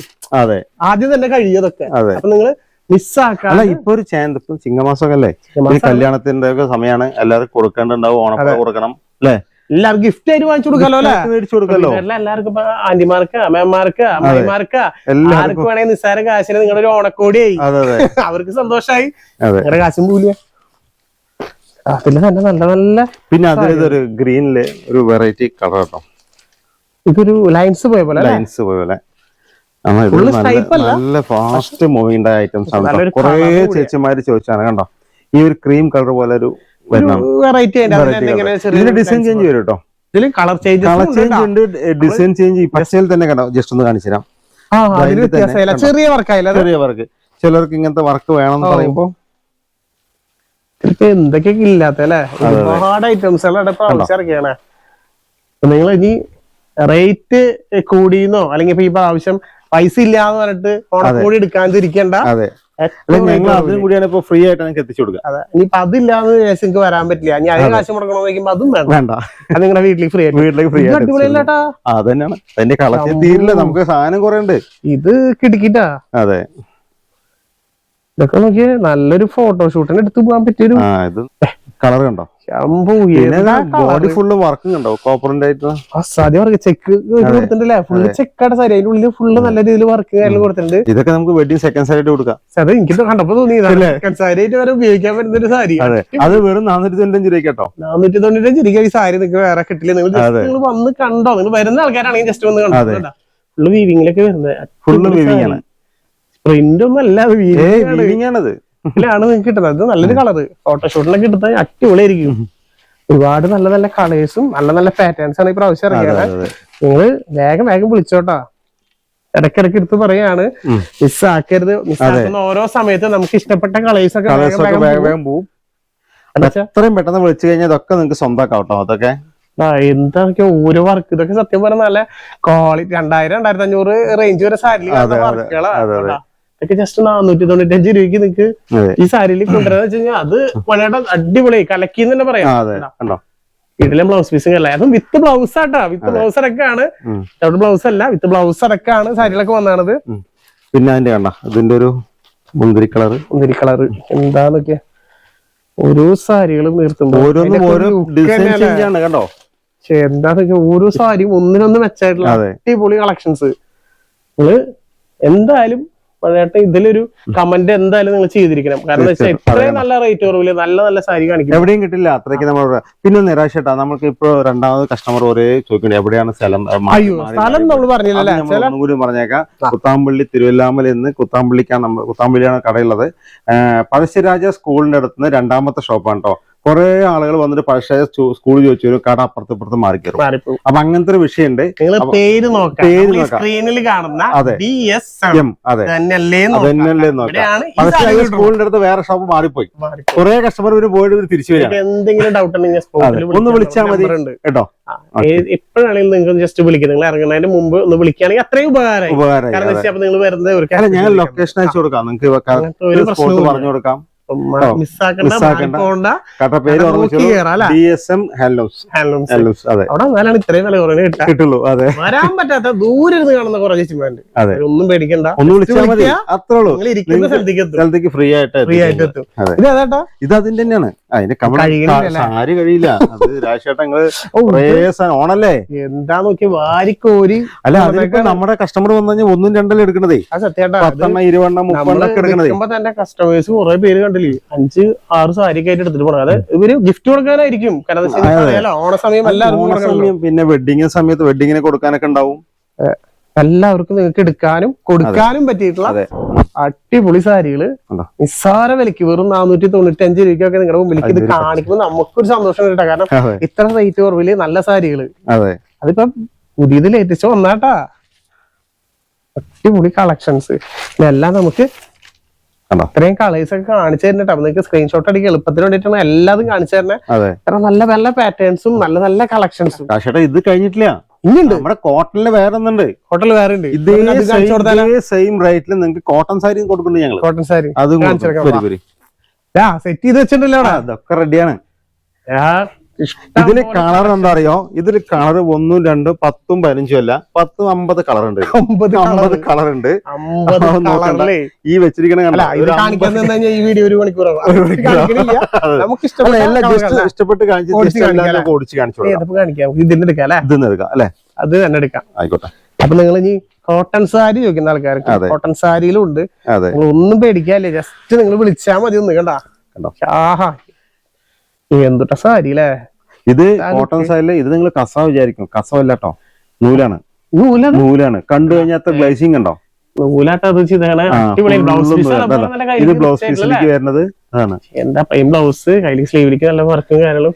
Speaker 2: ആദ്യം തന്നെ കഴിയതൊക്കെ. അപ്പൊ നിങ്ങള് മിസ്സാക്കാൻ.
Speaker 1: അല്ല ഇപ്പൊ ഒരു ഇപ്പൊ ചിങ്ങമാസമൊക്കെ അല്ലേ, ഈ കല്യാണത്തിന്റെ ഒക്കെ സമയമാണ്, എല്ലാവർക്കും കൊടുക്കേണ്ടതുണ്ടാവും, ഓണപ്പുറ കൊടുക്കണം അല്ലെ,
Speaker 2: എല്ലാവർക്കും ഗിഫ്റ്റ് ആയിട്ട് വാങ്ങിച്ചു കൊടുക്കാലോ അല്ലെ,
Speaker 1: മേടിച്ചു കൊടുക്കല്ലോ
Speaker 2: എല്ലാവർക്കും. ഇപ്പൊ ആന്റിമാർക്ക്, അമ്മമാർക്ക്, അമ്മായിമാർക്ക്, ആർക്ക് വേണമെങ്കിൽ നിസ്സാര കാശിന് നിങ്ങളുടെ ഒരു ഓണക്കോടിയായി, അവർക്ക് സന്തോഷമായി, നിങ്ങളുടെ കാശും പോവില്ല. അതില് തന്നെ നല്ല നല്ല.
Speaker 1: പിന്നെ അതിലൊരു ഗ്രീനില് ഒരു വെറൈറ്റി കളർ കേട്ടോ,
Speaker 2: ഇതൊരു ലൈൻസ് പോയ പോലെ,
Speaker 1: ലൈൻസ് പോയ പോലെ നല്ല ഫാസ്റ്റ് മൂവിങ് ഐറ്റംസ് ആണ്. കുറെ ചേച്ചിമാര് ചോദിച്ചാണ് കണ്ടോ, ഈ ഒരു ക്രീം കളർ പോലെ ഒരു
Speaker 2: വെറൈറ്റി
Speaker 1: ഡിസൈൻ ചേഞ്ച് വരും കേട്ടോ,
Speaker 2: കളർ ചേഞ്ച്
Speaker 1: ഉണ്ട്, ഡിസൈൻ ചേഞ്ച്. പച്ചയിൽ തന്നെ കണ്ടോ, ജസ്റ്റ് ഒന്ന് കാണിച്ചു തരാം.
Speaker 2: ചെറിയ വർക്കായില്ല,
Speaker 1: ചെറിയ വർക്ക്. ചിലർക്ക് ഇങ്ങനത്തെ വർക്ക് വേണമെന്ന് പറയുമ്പോ
Speaker 2: എന്തൊക്കെയൊക്കെ ഇല്ലാത്ത അല്ലെ, ഒരുപാട് ഐറ്റംസ് ഇറക്കിയാണ്. നിങ്ങൾ ഇനി റേറ്റ് കൂടിയെന്നോ അല്ലെങ്കിൽ ഇപ്പൊ ഈ പ്രാവശ്യം പൈസ ഇല്ലാന്ന് പറഞ്ഞിട്ട് ഓണക്കോടി എടുക്കാതിരിക്കണ്ട.
Speaker 1: അതിനും കൂടിയാണ് ഇപ്പൊ ഫ്രീ ആയിട്ട് എനിക്ക് എത്തിച്ചു കൊടുക്കുക.
Speaker 2: അതെ, ഇനിയിപ്പൊ അതില്ലാന്ന് നിങ്ങൾക്ക് വരാൻ പറ്റില്ല, ഇനി അതിന് കാശ് മുടക്കണമെന്ന് നോക്കുമ്പോ അതും വേണ്ട, അത് നിങ്ങളുടെ വീട്ടിലേക്ക് ഫ്രീ ആയിട്ട്. അടിപൊളിയല്ലേട്ടാ,
Speaker 1: അതന്നെയാണ് അതിന്റെ കളക്ഷൻ തീരില്ല, നമുക്ക് സാധനം കുറെ ഉണ്ട്.
Speaker 2: ഇത് കിടക്കിട്ടാ.
Speaker 1: അതെ,
Speaker 2: ഇതൊക്കെ നോക്കിയേ നല്ലൊരു ഫോട്ടോഷൂട്ടിന് എടുത്തു പോകാൻ പറ്റിയൊരു
Speaker 1: കളർ കണ്ടോ, ബോഡി ഫുള്ള് വർക്കും കണ്ടോ, കോപ്പറിന്റെ ആയിട്ട്
Speaker 2: ചെക്ക് കൊടുത്തിട്ടുണ്ടല്ലേ, ഫുള്ള് ചെക്കാണ് സാരി, അതിന്റെ ഉള്ളിൽ ഫുള്ള് നല്ല രീതിയിൽ വർക്ക് കാര്യങ്ങൾ കൊടുത്തിട്ടുണ്ട്.
Speaker 1: ഇതൊക്കെ നമുക്ക് വെഡിങ് സെക്കൻഡ് സാരി കൊടുക്കാം.
Speaker 2: അത് എനിക്ക് കണ്ടപ്പോ തോന്നിയതാണ് സെക്കൻഡ് സാരി ആയിട്ട് വരെ ഉപയോഗിക്കാൻ പറ്റുന്ന ഒരു സാരി.
Speaker 1: അത് വെറും 495 രൂപ കേട്ടോ,
Speaker 2: 495 രൂപ ഈ സാരി നിങ്ങൾക്ക് വേറെ കിട്ടില്ല. നിങ്ങൾ വന്ന് കണ്ടോ, നിങ്ങൾ വരുന്ന ആൾക്കാരാണെങ്കിൽ ജസ്റ്റ് വന്ന് കണ്ടോ, ഫുള്ള് വീവിങ്ങിലൊക്കെ വരുന്നത്,
Speaker 1: ഫുള്ള് വീവിങ് ആണ്,
Speaker 2: പ്രിന്റ് ഒന്നും അല്ല, അത്
Speaker 1: വീവിങ് ആണത്.
Speaker 2: ാണ് നിങ്ങൾക്ക് കിട്ടുന്നത്. അത് നല്ലൊരു കളറ് ഫോട്ടോഷൂട്ടിനൊക്കെ കിട്ടുന്നത് അടിപൊളിയായിരിക്കും. ഒരുപാട് നല്ല നല്ല കളേഴ്സും നല്ല നല്ല പാറ്റേൺസ് ആണ് ഈ പ്രാവശ്യം ഇറങ്ങിയത്. നിങ്ങള് വേഗം വിളിച്ചോട്ടാ, ഇടയ്ക്കിടയ്ക്ക് എടുത്ത് പറയാണ്, മിസ്സാക്കരുത്. മിസ്സാക്കുന്ന ഓരോ സമയത്ത് നമുക്ക് ഇഷ്ടപ്പെട്ട കളേഴ്സ് ഒക്കെ
Speaker 1: വേഗം പോകും. എത്രയും പെട്ടെന്ന് വിളിച്ചു കഴിഞ്ഞാൽ ഇതൊക്കെ നിങ്ങൾക്ക് സ്വന്തമാക്കാം കേട്ടോ. അതൊക്കെ
Speaker 2: എന്തൊക്കെ ഓരോ വർക്ക്, ഇതൊക്കെ സത്യം പറഞ്ഞാൽ നല്ല ക്വാളിറ്റി 2000-2500 റേഞ്ച് വരെ സാരിയിൽ വർക്കുകളാണ്. ഇതൊക്കെ ജസ്റ്റ് 495 രൂപയ്ക്ക് നിങ്ങക്ക് ഈ സാരിയിൽ കൊണ്ടുവരാന്ന് വെച്ച് കഴിഞ്ഞാൽ അത് വളരെ അടിപൊളി കലക്കിന്ന് തന്നെ പറയാം. വീട്ടിലെ ബ്ലൗസ് പീസും അല്ല, അതും വിത്ത് ബ്ലൗസ് ആട്ടാ, വിത്ത് ബ്ലൗസ് അടക്കാണ്, ബ്ലൗസ് അല്ല വിത്ത് ബ്ലൗസ് അടക്കാണ് സാരികളൊക്കെ വന്നാണത്.
Speaker 1: പിന്നെ അതിന്റെ കണ്ട ഇതിന്റെ ഒരു മുന്തിരി കളർ
Speaker 2: എന്താന്നൊക്കെ ഓരോ സാരികളും നിർത്തുമ്പോ
Speaker 1: കണ്ടോ,
Speaker 2: എന്താന്നൊക്കെ ഓരോ സാരിയും ഒന്നിനൊന്ന് മെച്ചായിട്ടുള്ള അടിപൊളി കളക്ഷൻസ്. നിങ്ങള് എന്തായാലും ഇതിലൊരു കമന്റ് എന്തായാലും നിങ്ങൾ ചെയ്തിരിക്കണം. കാരണം ഇത്രയും നല്ല റേറ്റ് കുറവില് നല്ല നല്ല സാരി കാണിക്കും,
Speaker 1: എവിടെയും കിട്ടില്ല അത്രയ്ക്ക്. നമ്മൾ പിന്നെ നിരാശട്ടാ, നമുക്ക് ഇപ്പൊ രണ്ടാമത് കസ്റ്റമർ ഒരേ ചോദിക്കണ്ടേ എവിടെയാണ് സ്ഥലം.
Speaker 2: സ്ഥലം നമ്മൾ പറഞ്ഞില്ലല്ലേ,
Speaker 1: ഒന്നും കൂടി പറഞ്ഞേക്കാം. കുത്താമ്പള്ളി തിരുവല്ലാമല എന്ന് കുത്താമ്പള്ളിയാണ് കടയുള്ളത്. പഴശ്ശിരാജ സ്കൂളിന്റെ അടുത്ത് നിന്ന് രണ്ടാമത്തെ ഷോപ്പാണ് കേട്ടോ. കുറെ ആളുകൾ വന്നിട്ട് പഴശ്ശിരാജ സ്കൂൾ ചോദിച്ചു ഒരു കട അപ്പുറത്ത് മാറി കയറും. അപ്പൊ അങ്ങനത്തെ ഒരു വിഷയമുണ്ട്.
Speaker 2: പേര് സ്ക്രീനിൽ കാണുന്ന
Speaker 1: പഴശ്ശിരാജ സ്കൂളിന്റെ അടുത്ത് വേറെ ഷോപ്പ് മാറിപ്പോയി. കുറെ കസ്റ്റമർ പോയിട്ട് തിരിച്ചു വരാം.
Speaker 2: എന്തെങ്കിലും ഡൗട്ട് ഉണ്ടെങ്കിൽ
Speaker 1: ഒന്ന് വിളിച്ചാൽ മതി കേട്ടോ.
Speaker 2: എപ്പോഴാണെങ്കിലും നിങ്ങൾക്ക് ജസ്റ്റ് വിളിക്കുക. നിങ്ങൾ ഇറങ്ങുന്നതിന് മുമ്പ് ഒന്ന് വിളിക്കുകയാണെങ്കിൽ അത്രയും ഉപകാരം. കാരണം നിങ്ങൾ വരുന്നത്
Speaker 1: ഞങ്ങൾ ലൊക്കേഷൻ അയച്ചു കൊടുക്കാം, നിങ്ങൾക്ക് സ്പോട്ട് പറഞ്ഞു കൊടുക്കാം. കിട്ടുള്ളൂ. അതെ,
Speaker 2: വരാൻ പറ്റാത്ത ദൂരെ കാണുന്ന കുറെ ചേച്ചിമാരുണ്ട്. ഒന്നും പേടിക്കണ്ട,
Speaker 1: സ്ഥലത്തേക്ക് ഫ്രീ ആയിട്ട് എത്തും. ഇത് അതിന്റെ തന്നെയാണ്. അതിന്റെ സാരി കഴിയില്ല. അത് രാജേട്ടങ്ങള് ഓണല്ലേ
Speaker 2: എന്താ നോക്കി വാരിക്കോരി.
Speaker 1: അല്ല അതിപ്പോ നമ്മുടെ കസ്റ്റമർ വന്നു കഴിഞ്ഞാൽ 1 2 എടുക്കണതേ, 10 20 30 എടുക്കണതേ.
Speaker 2: തന്നെ കസ്റ്റമേഴ്സ് കുറെ പേര് കണ്ടില്ലേ 5-6 സാരി ഒക്കെ ആയിട്ട് എടുത്തിട്ട് പോകണം. അത് ഇവര് ഗിഫ്റ്റ് കൊടുക്കാനായിരിക്കും. ഓണസമയം എല്ലാവർക്കും,
Speaker 1: പിന്നെ വെഡിങ് സമയത്ത് വെഡിങ്ങിന് കൊടുക്കാനൊക്കെ ഉണ്ടാവും.
Speaker 2: എല്ലാവർക്കും നിങ്ങൾക്ക് എടുക്കാനും കൊടുക്കാനും പറ്റിയിട്ടുള്ള അടിപൊളി സാരികള് നിസ്സാര വിലക്ക് വെറും 495 രൂപയ്ക്കൊക്കെ നിങ്ങളുടെ മുമ്പിലേക്ക് ഇത് കാണിക്കുമ്പോൾ നമുക്കൊരു സന്തോഷം കിട്ടാം. കാരണം ഇത്ര റേറ്റ് കുറവില് നല്ല സാരികള്. അതിപ്പോ പുതിയത് ലേറ്റസ്റ്റ് വന്നാട്ടാ, അടിപൊളി കളക്ഷൻസ്. ഇതെല്ലാം നമുക്ക് അത്രയും കളേഴ്സ് ഒക്കെ കാണിച്ചു തരുന്നുണ്ട്. അപ്പൊ നിങ്ങൾക്ക് സ്ക്രീൻഷോട്ട് അടിക്കുക എളുപ്പത്തിന് വേണ്ടിയിട്ടാണ് എല്ലാതും കാണിച്ചു തരുന്നത്. കാരണം നല്ല നല്ല പാറ്റേൺസും നല്ല നല്ല കളക്ഷൻസും.
Speaker 1: ഇത് കഴിഞ്ഞിട്ടില്ല,
Speaker 2: ഇനിയുണ്ട്.
Speaker 1: നമ്മുടെ കോട്ടണില് വേറെ ഒന്നുണ്ട്.
Speaker 2: കോട്ടണിൽ വേറെ ഉണ്ട്.
Speaker 1: ഇതേ സെയിം റേറ്റിൽ നിങ്ങൾക്ക് കോട്ടൺ സാരി കൊടുക്കുന്നുണ്ട് ഞങ്ങൾ.
Speaker 2: കോട്ടൺ സാരി
Speaker 1: അതും
Speaker 2: സെറ്റ് ചെയ്ത് വെച്ചിട്ടുണ്ടല്ലോ.
Speaker 1: അതൊക്കെ റെഡിയാണ്. ഇതില് കളർ എന്താ അറിയോ, ഇതില് കളർ 1, 2, 10, 15 അല്ല 10, 50 കളർ ഉണ്ട്. 50 കളർ ഉണ്ട്. ഈ വെച്ചിരിക്കണ
Speaker 2: ഈ വീഡിയോ 1 മണിക്കൂറാണ്. നമുക്ക്
Speaker 1: ഇഷ്ടപ്പെട്ട് ഓടിച്ച് കാണിച്ചു
Speaker 2: ഇതിന്റെ എടുക്കാം അല്ലെ,
Speaker 1: ഇതെന്ന് എടുക്കാം അല്ലെ,
Speaker 2: അത് തന്നെ എടുക്കാം.
Speaker 1: ആയിക്കോട്ടെ.
Speaker 2: അപ്പൊ നിങ്ങൾ ഇനി കോട്ടൺ സാരി ചോദിക്കുന്ന ആൾക്കാർക്ക് കോട്ടൺ സാരിയിലും ഉണ്ട്. ഒന്നും പേടിക്കാല്ലേ, ജസ്റ്റ് നിങ്ങൾ വിളിച്ചാൽ മതി. ഒന്ന് കണ്ടോ, ആഹാ എന്തുട്ട സാരി അല്ലേ.
Speaker 1: ഇത് കോട്ടൺ സാരിയില് ഇത് നിങ്ങൾ കസവ വിചാരിക്കും, കസവല്ല കേട്ടോ, നൂലാണ്. നൂലാണ്. കണ്ടു കഴിഞ്ഞാൽ ഗ്ലേസിംഗ് ഉണ്ടോ, ഇത് ബ്ലൗസ് പീസിലേക്ക് വരുന്നത് അതാണ്.
Speaker 2: എന്താ ഈ ബ്ലൗസ് കയ്യിൽ സ്ലീവിലേക്ക് നല്ല വർക്കും കാര്യങ്ങളും,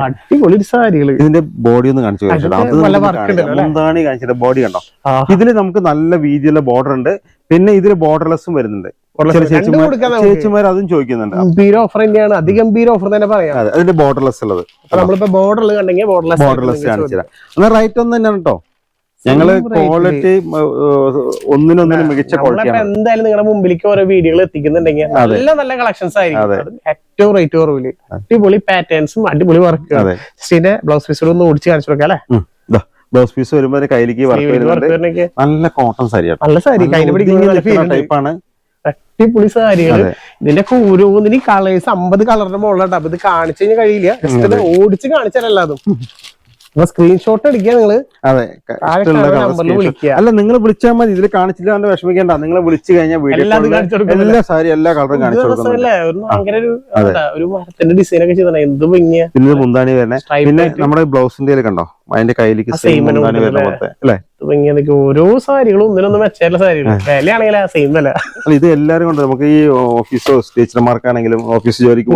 Speaker 2: അടിപൊളി സാരികള്.
Speaker 1: ഇതിന്റെ ബോഡി ഒന്ന് കാണിച്ചു മുന്താണി കാണിച്ചിട്ട് ബോഡി കണ്ടോ. ഇതില് നമുക്ക് നല്ല വീതിയുള്ള ബോർഡർ ഉണ്ട്. പിന്നെ ഇതില് ബോർഡർലെസ്സും വരുന്നുണ്ട്. ചേച്ചിമാർ അതും ചോദിക്കുന്നുണ്ട്.
Speaker 2: ഗംഭീര ഓഫർ തന്നെയാണ്, അതിഗംഭീര ഓഫർ തന്നെ പറയാം.
Speaker 1: അതിന്റെ ബോർഡർലെസ് ഉള്ളത്
Speaker 2: നമ്മളിപ്പോ ബോർഡറിൽ കണ്ടെങ്കിൽ
Speaker 1: ബോർഡർലെസ് കാണിച്ചുതരാം. എന്നാൽ റേറ്റ് ഒന്നും തന്നെയാണ് കേട്ടോ. ഞങ്ങള് ക്വാളിറ്റി ഒന്നിനൊന്നിനും മികച്ച ക്വാളിറ്റി.
Speaker 2: എന്തായാലും നിങ്ങളുടെ മുമ്പിലേക്ക് ഓരോ വീഡിയോകൾ എത്തിക്കുന്നുണ്ടെങ്കിൽ നല്ല നല്ല കളക്ഷൻസ് ആയിരിക്കും. ഏറ്റവും റേറ്റ് കുറവില് അടിപൊളി പാറ്റേൺസും അടിപൊളി വർക്ക്. ഇതിന്റെ ബ്ലൗസ് പീസ് ഒന്ന് ഓടിച്ച് കാണിച്ചു കൊടുക്കാം അല്ലെ.
Speaker 1: ബ്ലൗസ് പീസ് വരുമ്പോ കയ്യിലേക്ക് വർക്ക് വരുന്നുണ്ട്. നല്ല കോട്ടൺ സാരി,
Speaker 2: നല്ല സാരി, കയ്യിൽ പിടിക്കുന്ന
Speaker 1: ടൈപ്പാണ്.
Speaker 2: അടിപൊളി സാരികള്. ഇതിന്റെ ഓരോന്നിനും കളേഴ്സ് 50 കളറിന്റെ മുകളിലുണ്ട്. അപ്പൊ ഇത് കാണിച്ചു കഴിഞ്ഞാൽ കഴിയില്ല, ജസ്റ്റ് ഓടിച്ച് കാണിച്ചാലല്ലാതും. സ്ക്രീൻഷോട്ട് അടിക്കുക നിങ്ങള്.
Speaker 1: അതെ, അല്ല നിങ്ങൾ വിളിച്ചാൽ മതി. ഇതിൽ കാണിച്ചില്ല എന്ന് വിഷമിക്കേണ്ട. നിങ്ങൾ വിളിച്ചു കഴിഞ്ഞാൽ എല്ലാ സാരി എല്ലാ കളറും കാണിച്ചു ഇതിന് മുന്താണി വരണേ. പിന്നെ നമ്മുടെ ബ്ലൗസിന്റെ കണ്ടോ, അതിന്റെ കയ്യിലേക്ക് അല്ലേ.
Speaker 2: ഓരോ സാരികളും ഒന്നിനൊന്നും മെച്ചമുള്ള സാരികൾ, വിലയാണെങ്കിൽ സെയിം വില.
Speaker 1: ഇത് എല്ലാരും കൊണ്ട് നമുക്ക് ഈ ഓഫീസോ ടീച്ചർമാർക്കാണെങ്കിലും ഓഫീസ് ജോലിക്ക്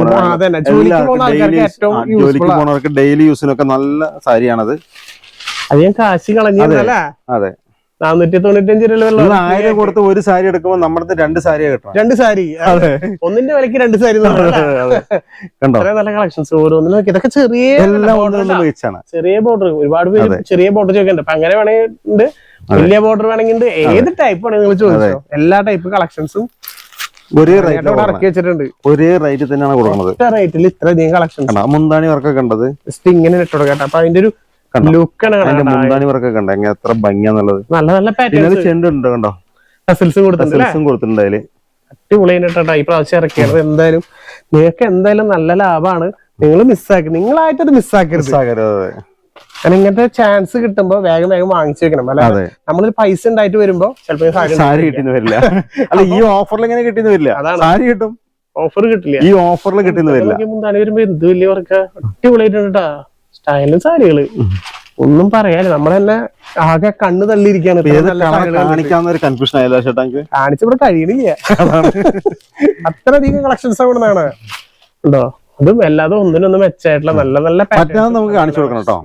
Speaker 1: പോകുന്നവർക്ക് ഡെയിലി യൂസിനൊക്കെ നല്ല സാരിയാണത്.
Speaker 2: അത് ഞാൻ കാശി കളഞ്ഞല്ലേ.
Speaker 1: അതെ,
Speaker 2: 495 രൂപ.
Speaker 1: 1000 കൊടുത്ത് ഒരു സാരി എടുക്കുമ്പോൾ നമ്മുടെ 2 സാരിയാ കിട്ടും.
Speaker 2: 2 സാരി, ഒന്നിന്റെ വിലക്ക് 2 സാരി. കണ്ടോ, നല്ല കളക്ഷൻസ് ഓരോന്നിനും. ഇതൊക്കെ ചെറിയ ചെറിയ ബോർഡർ, ഒരുപാട് പേര് ചെറിയ ബോർഡർ ചോദിക്കണ്ട. അപ്പൊ അങ്ങനെ വേണമെങ്കിൽ വലിയ ബോർഡർ വേണമെങ്കിൽ ഏത് ടൈപ്പ് വേണമെങ്കിൽ നിങ്ങൾ ചോദിച്ചോ. എല്ലാ ടൈപ്പ് കളക്ഷൻസും
Speaker 1: ഒരേ റേറ്റ്
Speaker 2: ഇറക്കി വെച്ചിട്ടുണ്ട്.
Speaker 1: ഒരേ റേറ്റ് തന്നെയാണ് കൊടുക്കുന്നത്.
Speaker 2: റേറ്റിൽ ഇത്രയധികം കളക്ഷൻസ്.
Speaker 1: മുന്താണി വർക്കൊക്കെ കണ്ടത്
Speaker 2: ജസ്റ്റ് ഇങ്ങനെ ഇട്ട് കൊടുക്കട്ടെ. അപ്പൊ അതിന്റെ ഒരു
Speaker 1: മുന്താണി വർക്കൊക്കെ കണ്ടോ, എത്ര ഭംഗിയാന്നുള്ളത്.
Speaker 2: നല്ല നല്ല പാറ്റേൺ
Speaker 1: ചെണ്ട് ഉണ്ട് കണ്ടോ, കൊടുത്തിട്ടുണ്ട് അതില്.
Speaker 2: അടിപൊളിയായിട്ടാ ഈ പ്രാവശ്യം ഇറക്കിയത്. എന്തായാലും നിങ്ങൾക്ക് എന്തായാലും നല്ല ലാഭമാണ്. നിങ്ങൾ മിസ്സാക്കി, നിങ്ങളായിട്ടത് മിസ്സാക്കരുത്. കാരണം ഇങ്ങനത്തെ ചാൻസ് കിട്ടുമ്പോ വേഗം വേഗം വാങ്ങിച്ചു വെക്കണം. അല്ലാതെ നമ്മളൊരു പൈസ ഉണ്ടായിട്ട് വരുമ്പോ ചിലപ്പോ
Speaker 1: സാരി കിട്ടിയെന്ന് വരില്ല. അല്ല, ഈ ഓഫറിൽ എങ്ങനെ കിട്ടിയെന്ന് വരില്ല. സാരി കിട്ടും,
Speaker 2: ഓഫർ കിട്ടില്ല.
Speaker 1: ഈ ഓഫറിൽ കിട്ടിയെന്ന് വരില്ല.
Speaker 2: മുന്താണി വരുമ്പോ എന്ത് വലിയ വർക്ക്, അടിപൊളിയായിട്ടാ സ്റ്റൈലും സാരികള്. ഒന്നും പറയാനില്ല, നമ്മളെന്നെ ആകെ കണ്ണ് തള്ളിയിരിക്കാണ്.
Speaker 1: കാണിക്കാവുന്ന ഒരു കൺഫ്യൂഷൻ ആയല്ലോ ചേട്ടാ,
Speaker 2: കാണിച്ചിവിടെ കഴിയണില്ല. അത്രയധികം കളക്ഷൻസ് ആവുന്നതാണ് ഉണ്ടോ. അതും അല്ലാതെ ഒന്നിനൊന്നും മെച്ചായിട്ടുള്ള നല്ല നല്ല
Speaker 1: നമുക്ക് കാണിച്ചു കൊടുക്കണം കേട്ടോ.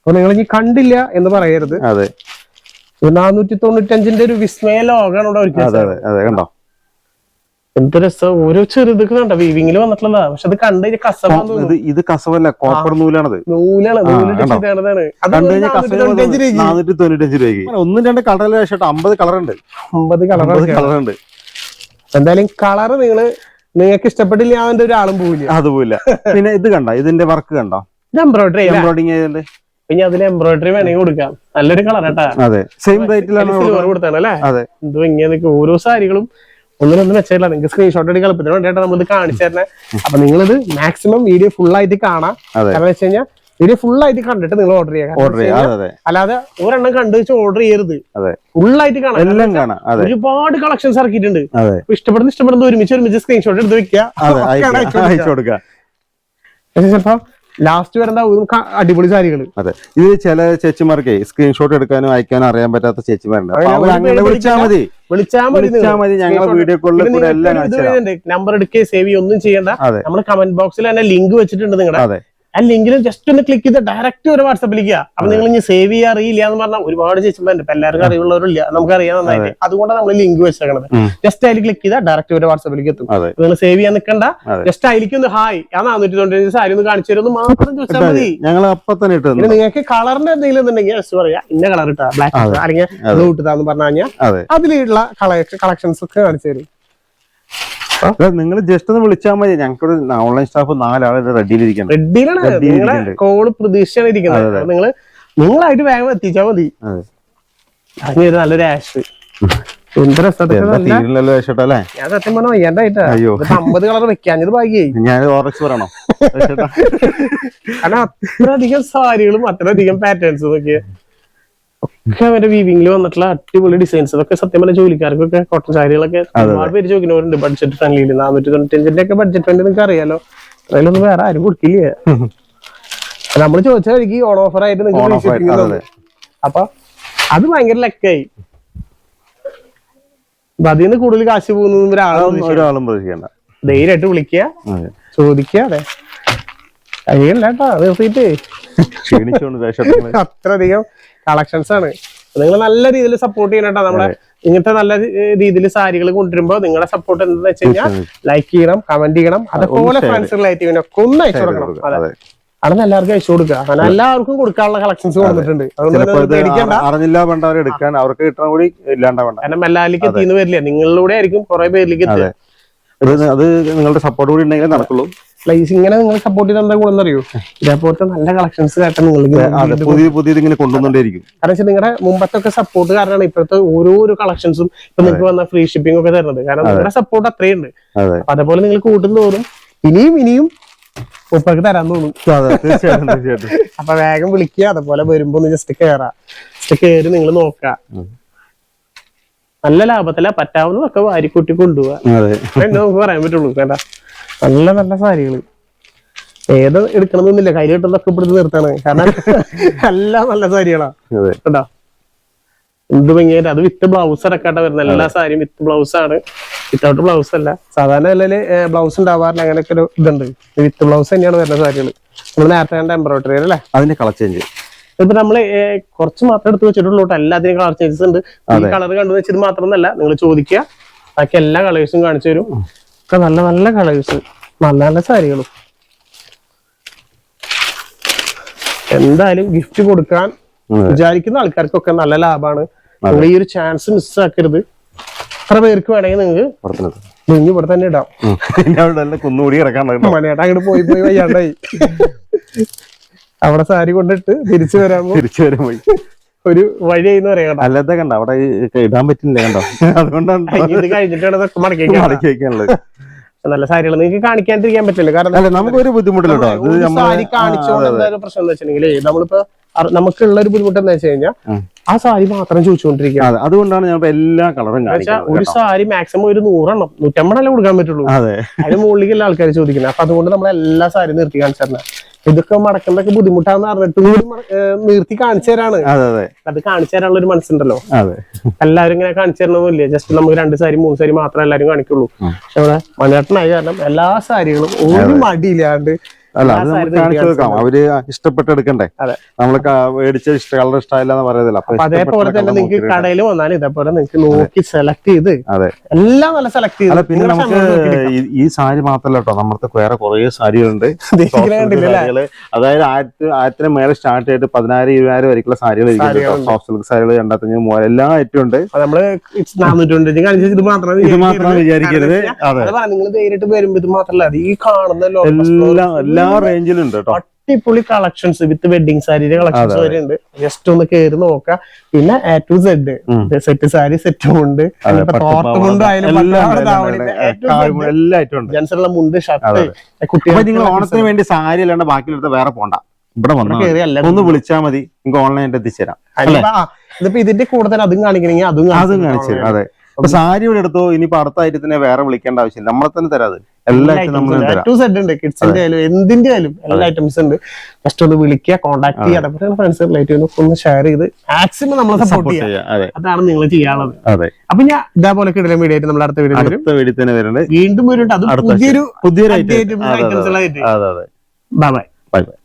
Speaker 2: അപ്പൊ നിങ്ങൾ ഇനി കണ്ടില്ല എന്ന് പറയരുത്.
Speaker 1: അതെ,
Speaker 2: 495 ഒരു വിസ്മയ ലോകാണ് ഇവിടെ ഒരുക്കിയത്.
Speaker 1: കണ്ടോ
Speaker 2: എന്ത് രസം. ഓരോ ചെറുതൊക്കെ കണ്ടോ വീവിങ്ങിൽ വന്നിട്ടുള്ളതാ. പക്ഷെ അത് കണ്ട് കസവ,
Speaker 1: ഇത് കസവല്ല, കോപ്പർ നൂലാണ്.
Speaker 2: നൂലാണ്
Speaker 1: 495 രൂപയ്ക്ക്. 1, 2 കളർ 50 കളറുണ്ട്.
Speaker 2: 50 കളറുണ്ട്. എന്തായാലും കളറ് നിങ്ങൾക്ക് ഇഷ്ടപ്പെട്ടില്ല അവന്റെ ഒരാളും പോവില്ല.
Speaker 1: അത് പോവില്ല. പിന്നെ ഇത് കണ്ടോ, ഇതിന്റെ വർക്ക് കണ്ടോ,
Speaker 2: എംബ്രോയിഡറിങ്. പിന്നെ അതിൽ എംബ്രോയിഡറി വേണമെങ്കിൽ കൊടുക്കാം. നല്ലൊരു കളർ കേട്ടാ.
Speaker 1: അതെ, സെയിം റേറ്റിലാണ്
Speaker 2: കൊടുത്താണ് അല്ലേ. എന്തോ ഇങ്ങനെ ഓരോ സാരികളും ഒന്നിനൊന്നും വെച്ചില്ല. നിങ്ങൾക്ക് സ്ക്രീൻഷോട്ട് എടുക്കാൻ എളുപ്പത്തിന് വേണ്ടിയിട്ടാണ് നമ്മളിത് കാണിച്ചു തരുന്നത്. അപ്പൊ നിങ്ങളിത് മാക്സിമം വീഡിയോ ഫുൾ ആയിട്ട് കാണാം. കാരണം വെച്ച് കഴിഞ്ഞാൽ വീഡിയോ ഫുൾ ആയിട്ട് കണ്ടിട്ട് നിങ്ങൾ ഓർഡർ ചെയ്യാം. അല്ലാതെ ഒരെണ്ണം കണ്ടു വെച്ച് ഓർഡർ ചെയ്യരുത്. ഫുൾ ആയിട്ട് കാണാം. ഒരുപാട് കളക്ഷൻസ് ഇറക്കിയിട്ടുണ്ട്. ഇഷ്ടപ്പെടുന്ന ഒരുമിച്ച് സ്ക്രീൻഷോട്ട് എടുത്ത് വെക്കുക. ചിലപ്പോ ലാസ്റ്റ് വരുന്ന അടിപൊളി സാരികൾ.
Speaker 1: അതെ, ഇത് ചില ചേച്ചിമാർക്ക് സ്ക്രീൻഷോട്ട് എടുക്കാനും അയക്കാനും അറിയാൻ പറ്റാത്ത ചേച്ചിമാരുണ്ട്. വിളിച്ചാൽ മതി, ഞങ്ങൾ വീഡിയോ കോളിൽ
Speaker 2: നമ്പർ എടുക്കുക, സേവ് ചെയ്യുക, ഒന്നും ചെയ്യണ്ട. നമ്മൾ കമന്റ് ബോക്സിൽ തന്നെ ലിങ്ക് വെച്ചിട്ടുണ്ട് നിങ്ങളുടെ. ആ ലിങ്കിൽ ജസ്റ്റ് ഒന്ന് ക്ലിക്ക് ചെയ്ത് ഡയറക്റ്റ് ഒരു വാട്സാപ്പിലേക്ക്. അപ്പൊ നിങ്ങൾ ഇനി സേവ് ചെയ്യാൻ അറിയില്ല എന്ന് പറഞ്ഞാൽ ഒരുപാട് ചേച്ചിമാരുണ്ട്. ഇപ്പൊ എല്ലാവർക്കും അറിവുള്ളവരില്ല, നമുക്കറിയാം നന്നായിട്ട്. അതുകൊണ്ടാണ് നമ്മൾ ലിങ്ക് വെച്ചേക്കണത്. ജസ്റ്റ് അതിൽ ക്ലിക്ക് ചെയ്താൽ ഡയറക്റ്റ് ഒരു വാട്സാപ്പിലേക്ക് എത്തും. നിങ്ങൾ സേവ് ചെയ്യാൻ നിൽക്കണ്ട, ജസ്റ്റ് അതിലേക്ക് ഒന്ന് ഹായ് ആ 495 സാരി ഒന്ന് കാണിച്ചു തരുമെന്ന് മാത്രം ചോദിച്ചാൽ മതി. പിന്നെ നിങ്ങൾക്ക് കളറിന്റെ എന്തെങ്കിലും ഉണ്ടെങ്കിൽ ജസ്റ്റ് പറയാ ഇന്ന കളർ ഇട്ടാ, ബ്ലാക്ക് അല്ലെങ്കിൽ ബ്ലൂ ഇട്ടാന്ന് പറഞ്ഞു കഴിഞ്ഞാൽ അതിലുള്ള കളക്ഷൻസ് ഒക്കെ കാണിച്ചു തരും.
Speaker 1: നിങ്ങൾ ജസ്റ്റ് ഒന്ന് വിളിച്ചാൽ മതി. ഞങ്ങൾക്ക് ഓൺലൈൻ സ്റ്റാഫ് 4 ആളുടെ റെഡിയിലിരിക്കണം.
Speaker 2: റെഡിയിലാണ് നിങ്ങളെ കോള് പ്രതീക്ഷയാണ് ഇരിക്കുന്നത്. നിങ്ങളായിട്ട് വേഗം എത്തിച്ചാൽ മതി. അതിനൊരു നല്ലൊരു ആഷ് എന്ത്
Speaker 1: തീരുന്നല്ലോ വേഷട്ടല്ലേ.
Speaker 2: ഞാൻ സത്യം പറഞ്ഞ വയ്യാണ്ടായിട്ടാ 50 കളർ വെക്കാഞ്ഞത് ഭാഗ്യായി.
Speaker 1: ഞാൻ ഓറക്സ് പറയണോ?
Speaker 2: കാരണം അത്രയധികം സാരികളും അത്രയധികം പാറ്റേൺസും ഒക്കെ ഒക്കെ അവന്റെ വീവിംഗിൽ വന്നിട്ടുള്ള അടിപൊളി ഡിസൈൻസ്. അതൊക്കെ സത്യം പറഞ്ഞ ജോലിക്കാർക്കൊക്കെ കോട്ടൺ സാരികളൊക്കെ ഒരുപാട് പേര് ചോദിക്കുന്നവരുണ്ട്. ബഡ്ജറ്റ് ഫ്രണ്ട്ലിയിൽ 495 ഒക്കെ ബഡ്ജറ്റ് ഫ്രണ്ട്ലി നിങ്ങൾക്ക് അറിയാലോ. അതിലൊന്നും വേറെ ആരും കൊടുക്കില്ല. നമ്മൾ ചോദിച്ചാൽ എനിക്ക് ഓൺ ഓഫർ ആയിട്ട് നിങ്ങൾക്ക് അപ്പൊ അത് ഭയങ്കര ലക്കായി. അപ്പൊ അതിൽ നിന്ന് കൂടുതൽ കാശ് പോകുന്ന
Speaker 1: ഒരാളും പ്രതീക്ഷിക്കണ്ട.
Speaker 2: ധൈര്യമായിട്ട് വിളിക്കുക, ചോദിക്കുക. അതെ കഴിയല്ല കേട്ടോ നിർത്തിയിട്ട്. അത്രയധികം കളക്ഷൻസ് ആണ്. നിങ്ങൾ നല്ല രീതിയിൽ സപ്പോർട്ട് ചെയ്യണം കേട്ടോ. നമ്മളെ ഇങ്ങനത്തെ നല്ല രീതിയിൽ സാരികൾ കൊണ്ടുവരുമ്പോ നിങ്ങളുടെ സപ്പോർട്ട് എന്താണെന്ന് വെച്ച് കഴിഞ്ഞാൽ ലൈക്ക് ചെയ്യണം, കമന്റ് ചെയ്യണം. അതുപോലെ ഫ്രണ്ട്സ് റിലേറ്റീവിനൊക്കെ ഒന്ന് അയച്ചു കൊടുക്കണം. അതെ അതൊന്നും എല്ലാവർക്കും അയച്ചു കൊടുക്കുക. കാരണം എല്ലാവർക്കും കൊടുക്കാനുള്ള കളക്ഷൻസ് കൊടുത്തിട്ടുണ്ട്.
Speaker 1: അറിഞ്ഞില്ല വേണ്ടവരെ എടുക്കാൻ അവർക്ക് കിട്ടാൻ കൂടി ഇല്ലാണ്ടാവണ്ട.
Speaker 2: കാരണം എല്ലാവരിലേക്ക് എത്തിന്ന് വരില്ല, നിങ്ങളിലൂടെ ആയിരിക്കും കുറെ പേരിലേക്ക് എത്തുക.
Speaker 1: അത് നിങ്ങളുടെ സപ്പോർട്ട് കൂടി ഉണ്ടെങ്കിൽ നടക്കുള്ളൂ.
Speaker 2: ഇങ്ങനെ നിങ്ങൾ സപ്പോർട്ട് ചെയ്ത് എന്താ കൂടെ അറിയോ, ഇതേപോലത്തെ നല്ല കളക്ഷൻസ് കേട്ടാൽ നിങ്ങൾ
Speaker 1: പുതിയത് ഇങ്ങനെ കൊണ്ടുവന്നോണ്ടിരിക്കും.
Speaker 2: കാരണം വെച്ചാൽ നിങ്ങളുടെ മുമ്പത്തൊക്കെ സപ്പോർട്ട് കാരണമാണ് ഇപ്പോഴത്തെ ഓരോരോ കളക്ഷൻസും ഇപ്പൊ നിങ്ങൾക്ക് വന്ന ഫ്രീ ഷിപ്പിംഗ് ഒക്കെ തരുന്നത്. കാരണം നിങ്ങളുടെ സപ്പോർട്ട് അത്രയുണ്ട്. അപ്പൊ അതേപോലെ നിങ്ങൾ കൂട്ടുന്നതോറും ഇനിയും ഉപ്പൊക്കെ തരാൻ തോന്നും. അപ്പൊ വേഗം വിളിക്കുക. അതേപോലെ വരുമ്പോ ഒന്ന് ജസ്റ്റ് കയറി നിങ്ങൾ നോക്കുക. നല്ല ലാഭത്തില പറ്റാവുന്നതൊക്കെ വാരിക്കൂട്ടി കൊണ്ടുപോവാ. നമുക്ക് പറയാൻ പറ്റുള്ളൂ. കേട്ടാ നല്ല നല്ല സാരികള് ഏത് എടുക്കണമെന്നില്ല, കയ്യിൽ കിട്ടുന്നതൊക്കെ ഇവിടുന്ന് നിർത്താണ്. കാരണം എല്ലാം നല്ല സാരികളാ കേട്ടാ. എന്ത് ഭംഗിയായിട്ട് അത് വിത്ത് ബ്ലൗസ് അടക്കാട്ട വരുന്നത്. എല്ലാ സാരിയും വിത്ത് ബ്ലൗസ് ആണ്, വിത്തൗട്ട് ബ്ലൗസ് അല്ല. സാധാരണ അല്ലെ ബ്ലൗസ് ഉണ്ടാവാറില്ല. അങ്ങനെയൊക്കെ ഒരു ഇതുണ്ട്. വിത്ത് ബ്ലൗസ് തന്നെയാണ് വരുന്ന സാരികൾ. നമ്മൾ നേരത്തെ കണ്ട എംബ്രോയിഡറി അല്ലേ,
Speaker 1: അതിന്റെ കളർ ചേഞ്ച്
Speaker 2: ഇപ്പൊ നമ്മള് കുറച്ച് മാത്രം എടുത്ത് വെച്ചിട്ടുള്ളൂ. എല്ലാത്തിനും കളർ ചേഞ്ചസ് ഉണ്ട്. ഈ കളർ കണ്ടു വെച്ചിട്ട് മാത്രമൊന്നല്ല, നിങ്ങൾ ചോദിക്കുക. ബാക്കി എല്ലാ കളേഴ്സും കാണിച്ചു തരും. ഒക്കെ നല്ല നല്ല കളേഴ്സ്, നല്ല നല്ല സാരികളും. എന്തായാലും ഗിഫ്റ്റ് കൊടുക്കാൻ വിചാരിക്കുന്ന ആൾക്കാർക്കൊക്കെ നല്ല ലാഭമാണ്. നിങ്ങൾ ഈ ഒരു ചാൻസ് മിസ്സാക്കരുത്. എത്ര പേർക്ക് വേണമെങ്കിൽ നിങ്ങൾക്ക് ഇവിടെ തന്നെ ഇടാം.
Speaker 1: കുന്നുകൂടി
Speaker 2: മനേട്ടാ അങ്ങോട്ട് പോയി വയ്യാണ്ടായി. അവിടെ സാരി കൊണ്ടിട്ട് തിരിച്ചു വരാൻ പോയി ഒരു വഴിയെന്ന് പറയാം.
Speaker 1: അല്ലാതെ കണ്ട അവിടെ ഇടാൻ പറ്റില്ല. കണ്ടോ, അതുകൊണ്ടാണ്
Speaker 2: ഇത് കഴിഞ്ഞിട്ടാണ് ഇതൊക്കെ മടക്കി വെക്കാനുള്ളത്. നല്ല സാരികൾ നിങ്ങൾക്ക് കാണിക്കാണ്ടിരിക്കാൻ പറ്റില്ല. കാരണം
Speaker 1: നമുക്കൊരു ബുദ്ധിമുട്ടില്ല.
Speaker 2: സാരി കാണിച്ചുകൊണ്ട് എന്തായാലും പ്രശ്നം എന്താ വെച്ചിട്ടുണ്ടെങ്കിൽ നമ്മളിപ്പോ നമുക്കുള്ള ഒരു ബുദ്ധിമുട്ട് എന്താ വെച്ച് കഴിഞ്ഞാൽ ആ സാരി മാത്രം ചോദിച്ചുകൊണ്ടിരിക്കുക.
Speaker 1: അതുകൊണ്ടാണ് ഞാൻ എല്ലാ കളറും
Speaker 2: ഒരു സാരി മാക്സിമം ഒരു 100 എണ്ണം 150 കൊടുക്കാൻ പറ്റുള്ളൂ. അതിന് മുകളിലേക്ക് എല്ലാ ആൾക്കാർ ചോദിക്കുന്നത്. അപ്പൊ അതുകൊണ്ട് നമ്മൾ എല്ലാ സാരി നിർത്തി കാണിച്ചു തരണം. ഇതൊക്കെ മടക്കുന്നതൊക്കെ ബുദ്ധിമുട്ടാന്ന് പറഞ്ഞിട്ട് നിർത്തി കാണിച്ചു തരാണ്. അത് കാണിച്ചു തരാനുള്ള ഒരു മനസ്സുണ്ടല്ലോ. എല്ലാവരും ഇങ്ങനെ കാണിച്ചു തരണമെന്നില്ല. ജസ്റ്റ് നമുക്ക് 2 സാരി 3 സാരി മാത്രമേ എല്ലാവരും കാണിക്കുള്ളൂ. നമ്മുടെ മലയാളത്തിനായ കാരണം എല്ലാ സാരികളും ഒരു മടിയില്ലാണ്ട്
Speaker 1: അല്ല, അത് നമുക്ക് കാണിച്ചു കൊടുക്കാം. അവര് ഇഷ്ടപ്പെട്ടെടുക്കണ്ടേ. നമ്മള് മേടിച്ച കളർ ഇഷ്ടമായില്ല എന്ന് പറയുന്നില്ല.
Speaker 2: അപ്പൊ അതേപോലെ തന്നെ നിങ്ങൾക്ക് കടയിൽ വന്നാൽ ഇതേപോലെ നിങ്ങൾക്ക് നോക്കി സെലക്ട് ചെയ്ത് എല്ലാം നല്ല സെലക്ട് ചെയ്ത്.
Speaker 1: പിന്നെ നമുക്ക് ഈ സാരി മാത്രല്ല കേട്ടോ, നമ്മുടെ വേറെ കുറെ സാരികളുണ്ട്. അതായത് 1000 മേലെ സ്റ്റാർട്ട് ചെയ്തിട്ട് 10,000-20,000 വരെയുള്ള സാരികൾ. സോഫ്റ്റ് സിൽക്ക് സാരികൾ 2500 എല്ലാ ഐറ്റം ഉണ്ട്.
Speaker 2: നമ്മള് 425 ഇത് മാത്രം
Speaker 1: വിചാരിക്കരുത്.
Speaker 2: നിങ്ങൾ നേരിട്ട് വരുമ്പോ ഇത് മാത്രല്ല, ഈ കാണുന്ന
Speaker 1: എല്ലാ റേഞ്ചിലും ഉണ്ട്.
Speaker 2: അടിപൊളി കളക്ഷൻസ് വിത്ത് വെഡിങ് സാരിയുടെ കളക്ഷൻസ് വരെ ഉണ്ട്. ജസ്റ്റ് ഒന്ന് കയറി നോക്കാം. പിന്നെ A to Z set sari സെറ്റും ഉണ്ട്. ജെൻസുള്ള മുണ്ട്, ഷർട്ട്,
Speaker 1: കുട്ടികൾ. നിങ്ങൾ ഓണത്തിന് വേണ്ടി സാരി അല്ലാണ്ട് ബാക്കിയെടുത്ത് വേറെ പോണ്ട, ഇവിടെ വന്നാൽ ഒന്ന് വിളിച്ചാൽ മതി. നിങ്ങൾക്ക് ഓൺലൈനായിട്ട് എത്തിച്ചേരാം.
Speaker 2: ഇതിപ്പോ ഇതിന്റെ കൂടെ തന്നെ അതും കാണിക്കണമെങ്കിൽ അതും
Speaker 1: കാണിച്ചു തരാം. അതെ, അപ്പൊ സാരി ഇവിടെ എടുത്തോ. ഇനിയിപ്പോ അടുത്ത ഐറ്റത്തിനെ വേറെ വിളിക്കേണ്ട ആവശ്യമില്ല, നമ്മളെ തന്നെ തരാത്. എല്ലാ
Speaker 2: കിഡ്സിന്റെ ആയാലും എന്തിന്റെ ആയാലും എല്ലാ ഐറ്റംസ് ഉണ്ട്. ജസ്റ്റ് ഒന്ന് വിളിക്കുക, കോൺടാക്ട് ചെയ്യുക. അതേപോലെ ഫ്രണ്ട്സ് റിലേറ്റീവിനൊക്കെ ഒന്ന് ഷെയർ ചെയ്ത് മാക്സിമം നമ്മളെ സപ്പോർട്ട് ചെയ്യുക. അതാണ് നിങ്ങൾ ചെയ്യാനുള്ളത്. അപ്പൊ ഞാൻ ഇതേപോലെ കിടല വീഡിയോ ആയിട്ട് നമ്മൾ അടുത്ത വീഡിയോ
Speaker 1: തന്നെ വരുന്നുണ്ട്.
Speaker 2: വീണ്ടും വരുന്നുണ്ട്. അത് പുതിയൊരു ഐറ്റംസ്. Bye bye.